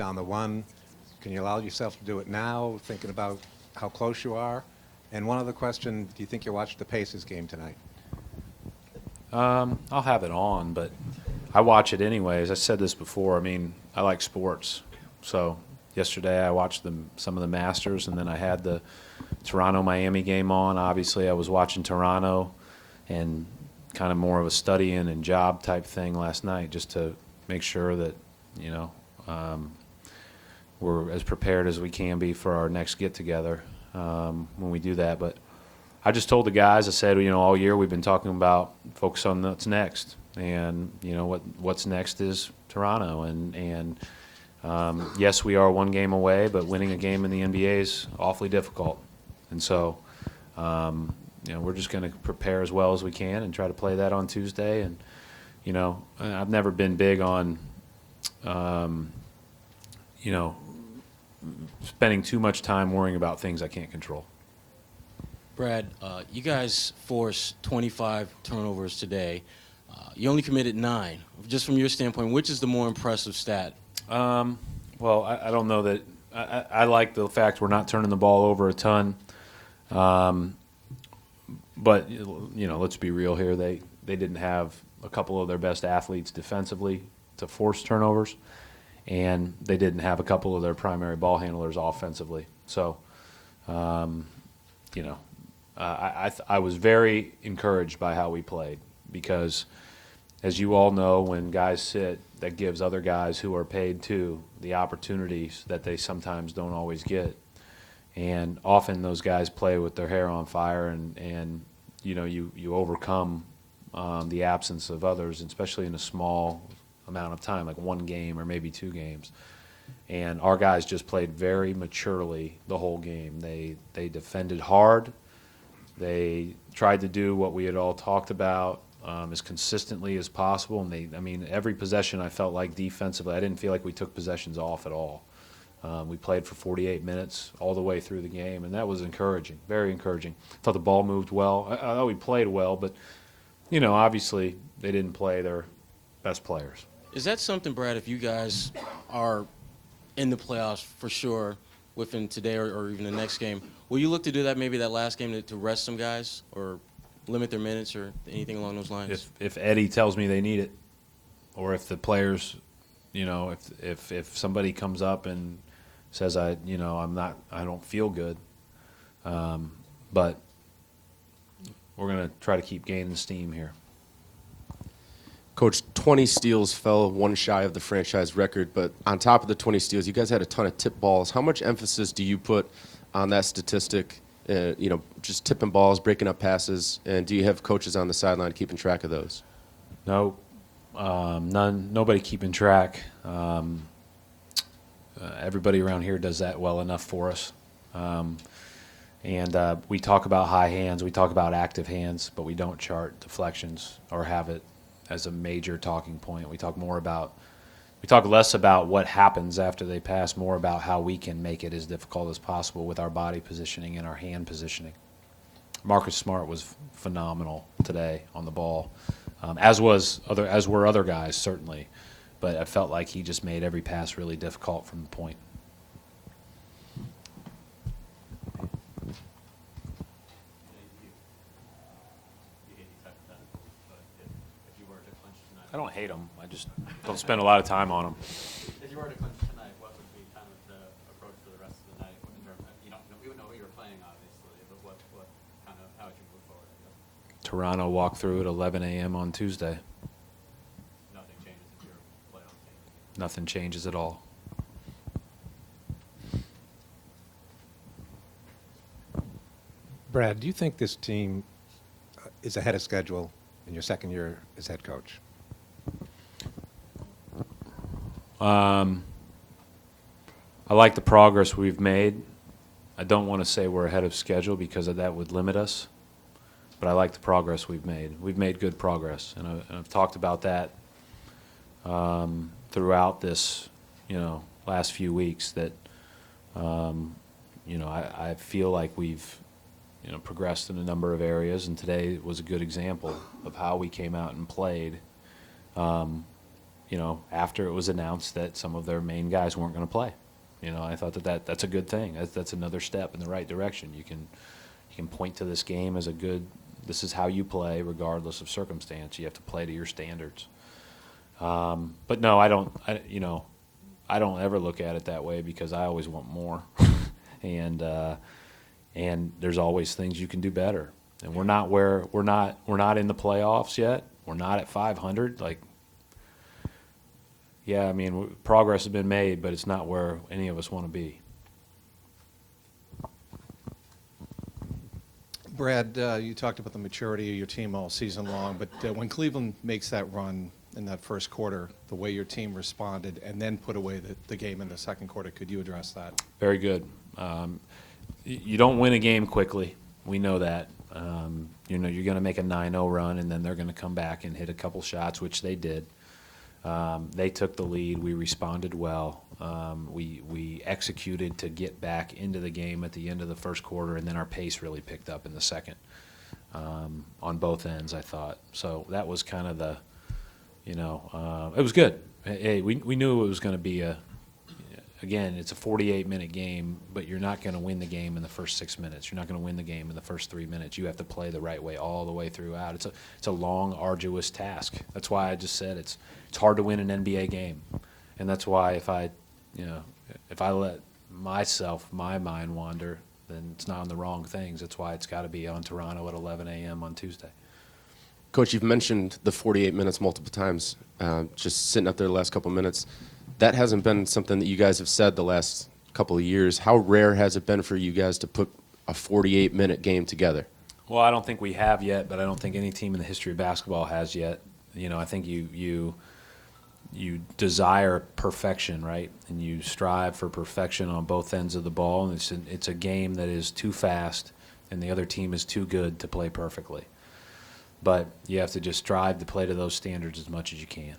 down the one. Can you allow yourself to do it now, thinking about how close you are? And one other question, do you think you'll watch the Pacers game tonight? I'll have it on, but I watch it anyways. I said this before. I mean, I like sports. So yesterday I watched some of the Masters, and then I had the Toronto-Miami game on. Obviously, I was watching Toronto and kind of more of a studying and job type thing last night just to make sure that, we're as prepared as we can be for our next get-together when we do that. But I just told the guys, I said, all year we've been talking about focus on what's next. And, what's next is Toronto. And yes, we are one game away, but winning a game in the NBA is awfully difficult. And so, we're just going to prepare as well as we can and try to play that on Tuesday. And, I've never been big on, spending too much time worrying about things I can't control. Brad, you guys forced 25 turnovers today. You only committed 9. Just from your standpoint, which is the more impressive stat? Well, I don't know that I like the fact we're not turning the ball over a ton. But, let's be real here. They didn't have a couple of their best athletes defensively to force turnovers, and they didn't have a couple of their primary ball handlers offensively. So, I was very encouraged by how we played because, as you all know, when guys sit, that gives other guys who are paid too the opportunities that they sometimes don't always get. And often those guys play with their hair on fire, and you overcome the absence of others, especially in a small amount of time, like one game or maybe 2 games. And our guys just played very maturely the whole game. They defended hard. They tried to do what we had all talked about as consistently as possible. And every possession I felt like defensively, I didn't feel like we took possessions off at all. We played for 48 minutes all the way through the game, and that was encouraging, very encouraging. I thought the ball moved well. I thought we played well, but, obviously they didn't play their best players. Is that something, Brad, if you guys are in the playoffs for sure within today or even the next game, will you look to do that maybe that last game to rest some guys or limit their minutes or anything along those lines? If Eddie tells me they need it, or if the players, if somebody comes up and says I don't feel good, but we're going to try to keep gaining steam here. Coach, 20 steals fell one shy of the franchise record, but on top of the 20 steals, you guys had a ton of tip balls. How much emphasis do you put on that statistic, just tipping balls, breaking up passes, and do you have coaches on the sideline keeping track of those? No, none. Nobody keeping track. Everybody around here does that well enough for us. And we talk about high hands, we talk about active hands, but we don't chart deflections or have it as a major talking point. We talk less about what happens after they pass, more about how we can make it as difficult as possible with our body positioning and our hand positioning. Marcus Smart was phenomenal today on the ball, as were other guys certainly, but I felt like he just made every pass really difficult from the point. I don't hate them. I just don't spend a lot of time on them. If you were to clinch tonight, what would be kind of the approach for the rest of the night? In terms of, we would know who you're playing, obviously, but how would you move forward? Toronto walk through at 11 a.m. on Tuesday. Nothing changes if you're a playoff team. Nothing changes at all. Brad, do you think this team is ahead of schedule in your second year as head coach? I like the progress we've made. I don't want to say we're ahead of schedule because that would limit us, but I like the progress we've made. We've made good progress, and I've talked about that throughout this, last few weeks. That I feel like we've progressed in a number of areas, and today was a good example of how we came out and played. after it was announced that some of their main guys weren't going to play. I thought that's a good thing. That's another step in the right direction. You can point to this game as this is how you play regardless of circumstance. You have to play to your standards. But no, I don't ever look at it that way because I always want more. and there's always things you can do better. And we're not in the playoffs yet. We're not at 500. Progress has been made, but it's not where any of us want to be. Brad, you talked about the maturity of your team all season long, but when Cleveland makes that run in that first quarter, the way your team responded and then put away the game in the second quarter, could you address that? Very good. You don't win a game quickly. We know that. You're going to make a 9-0 run, and then they're going to come back and hit a couple shots, which they did. They took the lead. We responded well. We executed to get back into the game at the end of the first quarter, and then our pace really picked up in the second on both ends, I thought. So that was kind of it was good. Hey, we knew it was going to be again, it's a 48-minute game, but you're not going to win the game in the first 6 minutes. You're not going to win the game in the first 3 minutes. You have to play the right way all the way throughout. It's a long, arduous task. That's why I just said it's hard to win an NBA game, and that's why if I let my mind wander, then it's not on the wrong things. That's why it's got to be on Toronto at 11 a.m. on Tuesday. Coach, you've mentioned the 48 minutes multiple times, just sitting up there the last couple minutes. That hasn't been something that you guys have said the last couple of years. How rare has it been for you guys to put a 48-minute game together? Well, I don't think we have yet, but I don't think any team in the history of basketball has yet. I think you desire perfection, right? And you strive for perfection on both ends of the ball. And it's a game that is too fast, and the other team is too good to play perfectly. But you have to just strive to play to those standards as much as you can.